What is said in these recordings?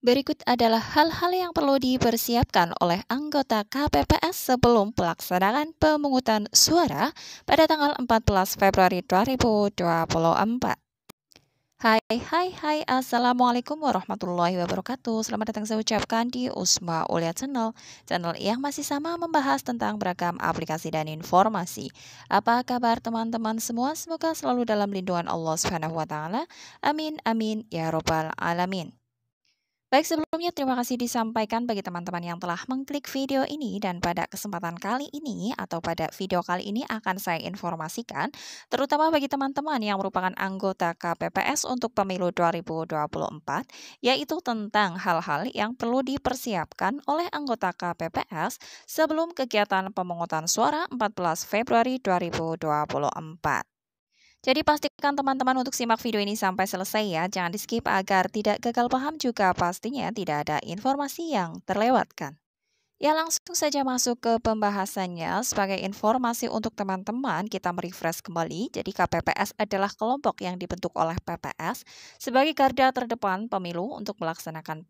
Berikut adalah hal-hal yang perlu dipersiapkan oleh anggota KPPS sebelum pelaksanaan pemungutan suara pada tanggal 14 Februari 2024. Hai, Assalamualaikum warahmatullahi wabarakatuh. Selamat datang saya ucapkan di Usma Ulia channel yang masih sama membahas tentang beragam aplikasi dan informasi. Apa kabar teman-teman semua? Semoga selalu dalam lindungan Allah Subhanahu wa taala. Amin amin ya robbal alamin. Baik, sebelumnya terima kasih disampaikan bagi teman-teman yang telah mengklik video ini, dan pada kesempatan kali ini atau pada video kali ini akan saya informasikan terutama bagi teman-teman yang merupakan anggota KPPS untuk pemilu 2024, yaitu tentang hal-hal yang perlu dipersiapkan oleh anggota KPPS sebelum kegiatan pemungutan suara 14 Februari 2024. Jadi pastikan teman-teman untuk simak video ini sampai selesai ya, jangan di-skip agar tidak gagal paham, juga pastinya tidak ada informasi yang terlewatkan. Ya, langsung saja masuk ke pembahasannya. Sebagai informasi untuk teman-teman, kita merefresh kembali. Jadi KPPS adalah kelompok yang dibentuk oleh PPS sebagai garda terdepan pemilu untuk melaksanakan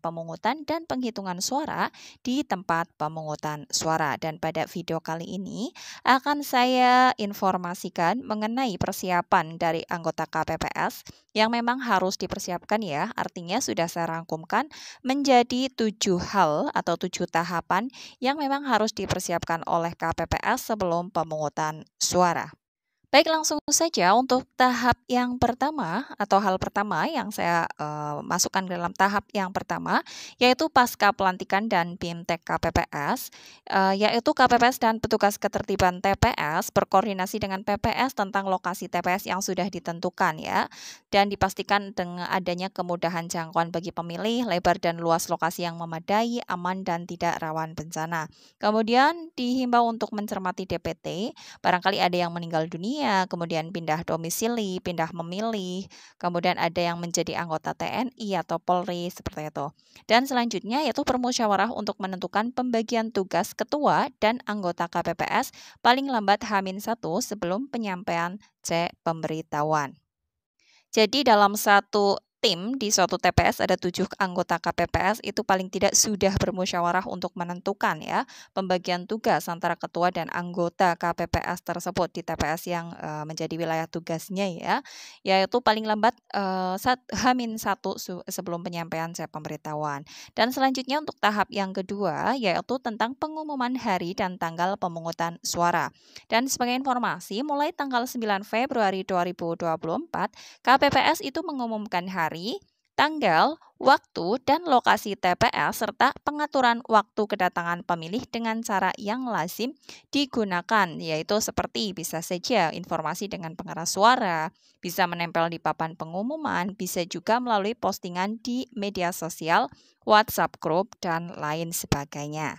pemungutan dan penghitungan suara di tempat pemungutan suara. Dan pada video kali ini akan saya informasikan mengenai persiapan dari anggota KPPS yang memang harus dipersiapkan ya. Artinya sudah saya rangkumkan menjadi 7 hal atau 7 tahapan yang memang harus dipersiapkan oleh KPPS sebelum pemungutan suara. Baik, langsung saja untuk tahap yang pertama atau hal pertama yang saya masukkan dalam tahap yang pertama, yaitu pasca pelantikan dan BIMTEK KPPS, yaitu KPPS dan petugas ketertiban TPS berkoordinasi dengan PPS tentang lokasi TPS yang sudah ditentukan ya, dan dipastikan dengan adanya kemudahan jangkauan bagi pemilih, lebar dan luas lokasi yang memadai, aman dan tidak rawan bencana. Kemudian dihimbau untuk mencermati DPT, barangkali ada yang meninggal dunia, kemudian pindah domisili, pindah memilih, kemudian ada yang menjadi anggota TNI atau Polri, seperti itu. Dan selanjutnya yaitu permusyawarah untuk menentukan pembagian tugas ketua dan anggota KPPS paling lambat H-1 sebelum penyampaian C pemberitahuan. Jadi dalam satu tim di suatu TPS ada 7 anggota KPPS, itu paling tidak sudah bermusyawarah untuk menentukan ya pembagian tugas antara ketua dan anggota KPPS tersebut di TPS yang menjadi wilayah tugasnya ya, yaitu paling lambat H-1 sebelum penyampaian pemberitahuan. Dan selanjutnya untuk tahap yang kedua yaitu tentang pengumuman hari dan tanggal pemungutan suara. Dan sebagai informasi, mulai tanggal 9 Februari 2024 KPPS itu mengumumkan hari, tanggal, waktu, dan lokasi TPS serta pengaturan waktu kedatangan pemilih dengan cara yang lazim digunakan, yaitu seperti bisa saja informasi dengan pengeras suara, bisa menempel di papan pengumuman, bisa juga melalui postingan di media sosial, WhatsApp group, dan lain sebagainya.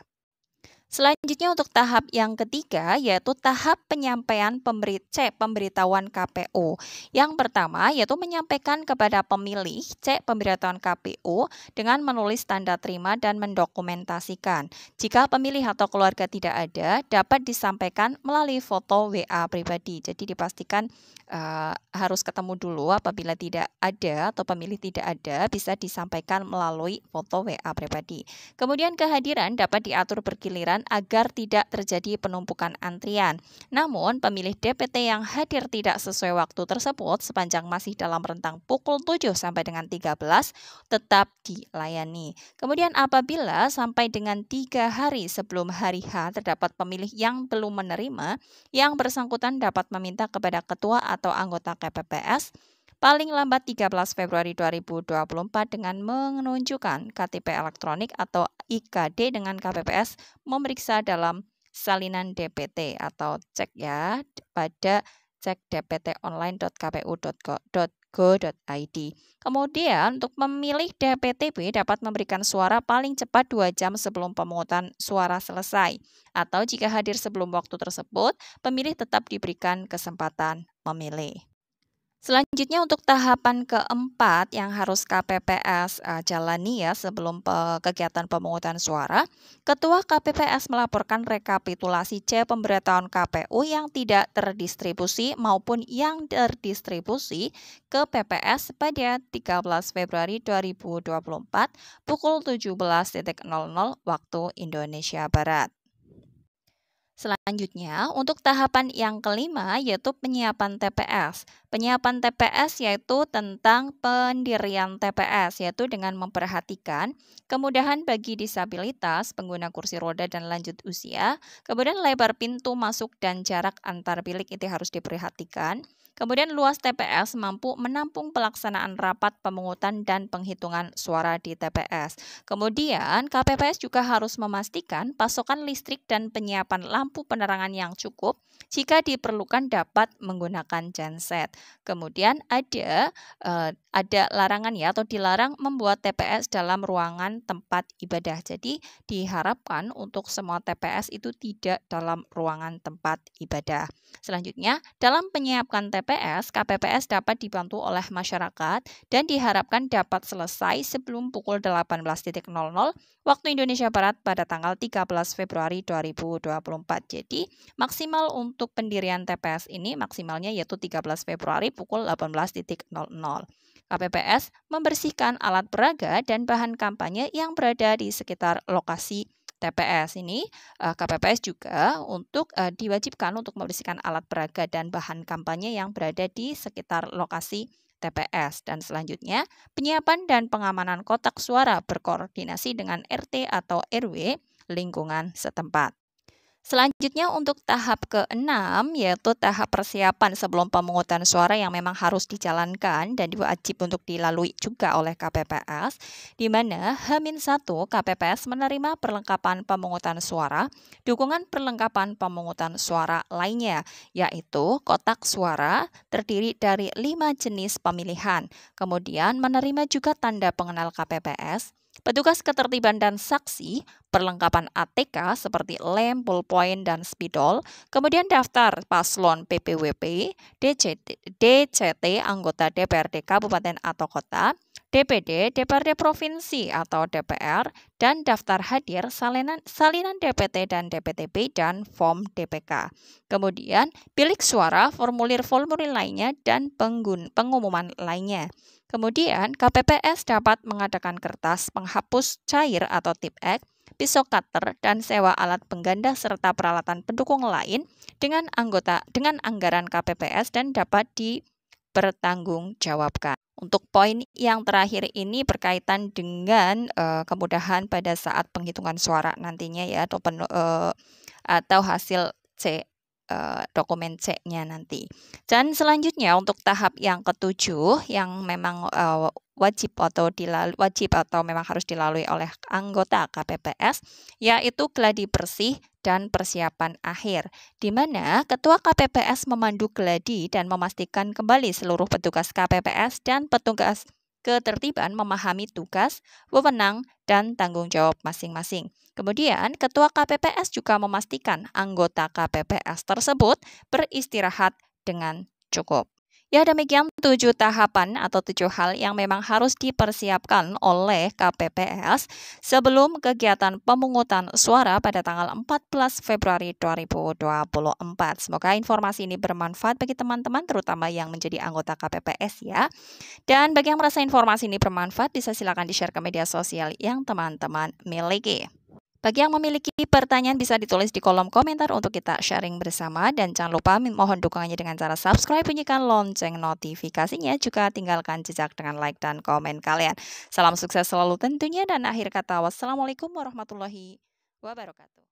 Selanjutnya untuk tahap yang ketiga yaitu tahap penyampaian pemberitahuan KPU. Yang pertama yaitu menyampaikan kepada pemilih pemberitahuan KPU dengan menulis tanda terima dan mendokumentasikan. Jika pemilih atau keluarga tidak ada, dapat disampaikan melalui foto WA pribadi. Jadi dipastikan harus ketemu dulu. Apabila tidak ada atau pemilih tidak ada, bisa disampaikan melalui foto WA pribadi. Kemudian kehadiran dapat diatur bergiliran agar tidak terjadi penumpukan antrian. Namun, pemilih DPT yang hadir tidak sesuai waktu tersebut sepanjang masih dalam rentang pukul 7 sampai dengan 13 tetap dilayani. Kemudian apabila sampai dengan 3 hari sebelum hari H terdapat pemilih yang belum menerima, yang bersangkutan dapat meminta kepada ketua atau anggota KPPS paling lambat 13 Februari 2024 dengan menunjukkan KTP elektronik atau IKD dengan KPPS memeriksa dalam salinan DPT atau cek ya pada cek dptonline.kpu.go.id. Kemudian untuk memilih DPTB dapat memberikan suara paling cepat 2 jam sebelum pemungutan suara selesai. Atau jika hadir sebelum waktu tersebut, pemilih tetap diberikan kesempatan memilih. Selanjutnya untuk tahapan keempat yang harus KPPS jalani ya sebelum kegiatan pemungutan suara, Ketua KPPS melaporkan rekapitulasi C pemberitahuan KPU yang tidak terdistribusi maupun yang terdistribusi ke PPS pada 13 Februari 2024 pukul 17.00 waktu Indonesia Barat. Selanjutnya, untuk tahapan yang kelima yaitu penyiapan TPS. Penyiapan TPS yaitu tentang pendirian TPS, yaitu dengan memperhatikan kemudahan bagi disabilitas, pengguna kursi roda dan lanjut usia, kemudian lebar pintu masuk dan jarak antar bilik itu harus diperhatikan. Kemudian luas TPS mampu menampung pelaksanaan rapat pemungutan dan penghitungan suara di TPS. Kemudian, KPPS juga harus memastikan pasokan listrik dan penyiapan lampu penerangan yang cukup jika diperlukan dapat menggunakan genset. Kemudian ada larangan ya atau dilarang membuat TPS dalam ruangan tempat ibadah. Jadi diharapkan untuk semua TPS itu tidak dalam ruangan tempat ibadah. Selanjutnya, dalam menyiapkan TPS, KPPS dapat dibantu oleh masyarakat dan diharapkan dapat selesai sebelum pukul 18.00 waktu Indonesia Barat pada tanggal 13 Februari 2024. Jadi, maksimal untuk pendirian TPS ini maksimalnya yaitu 13 Februari pukul 18.00. KPPS membersihkan alat peraga dan bahan kampanye yang berada di sekitar lokasi TPS ini. KPPS juga diwajibkan untuk membersihkan alat peraga dan bahan kampanye yang berada di sekitar lokasi TPS. Dan selanjutnya, penyiapan dan pengamanan kotak suara berkoordinasi dengan RT atau RW lingkungan setempat. Selanjutnya untuk tahap ke-6 yaitu tahap persiapan sebelum pemungutan suara yang memang harus dijalankan dan wajib untuk dilalui juga oleh KPPS, di mana H-1 KPPS menerima perlengkapan pemungutan suara, dukungan perlengkapan pemungutan suara lainnya, yaitu kotak suara terdiri dari 5 jenis pemilihan, kemudian menerima juga tanda pengenal KPPS, petugas ketertiban dan saksi, perlengkapan ATK seperti lem, ballpoint, dan spidol, kemudian daftar paslon PPWP, DCT, anggota DPRD Kabupaten atau Kota, DPD, DPRD Provinsi atau DPR, dan daftar hadir salinan DPT dan DPTB dan form DPK. Kemudian, bilik suara, formulir-formulir lainnya, dan pengumuman lainnya. Kemudian, KPPS dapat mengadakan kertas penghapus cair atau tip-X, pisau cutter, dan sewa alat pengganda serta peralatan pendukung lain dengan anggaran KPPS dan dapat dipertanggungjawabkan. Untuk poin yang terakhir ini berkaitan dengan kemudahan pada saat penghitungan suara nantinya ya atau hasil dokumen C-nya nanti. Dan selanjutnya untuk tahap yang ketujuh yang memang wajib atau memang harus dilalui oleh anggota KPPS yaitu gladi bersih dan persiapan akhir, di mana Ketua KPPS memandu gladi dan memastikan kembali seluruh petugas KPPS dan petugas ketertiban memahami tugas, wewenang, dan tanggung jawab masing-masing. Kemudian, Ketua KPPS juga memastikan anggota KPPS tersebut beristirahat dengan cukup. Ya, demikian 7 tahapan atau 7 hal yang memang harus dipersiapkan oleh KPPS sebelum kegiatan pemungutan suara pada tanggal 14 Februari 2024. Semoga informasi ini bermanfaat bagi teman-teman terutama yang menjadi anggota KPPS ya. Dan bagi yang merasa informasi ini bermanfaat bisa silakan di-share ke media sosial yang teman-teman miliki. Bagi yang memiliki pertanyaan bisa ditulis di kolom komentar untuk kita sharing bersama dan jangan lupa mohon dukungannya dengan cara subscribe, bunyikan lonceng notifikasinya, juga tinggalkan jejak dengan like dan komen kalian. Salam sukses selalu tentunya dan akhir kata wassalamualaikum warahmatullahi wabarakatuh.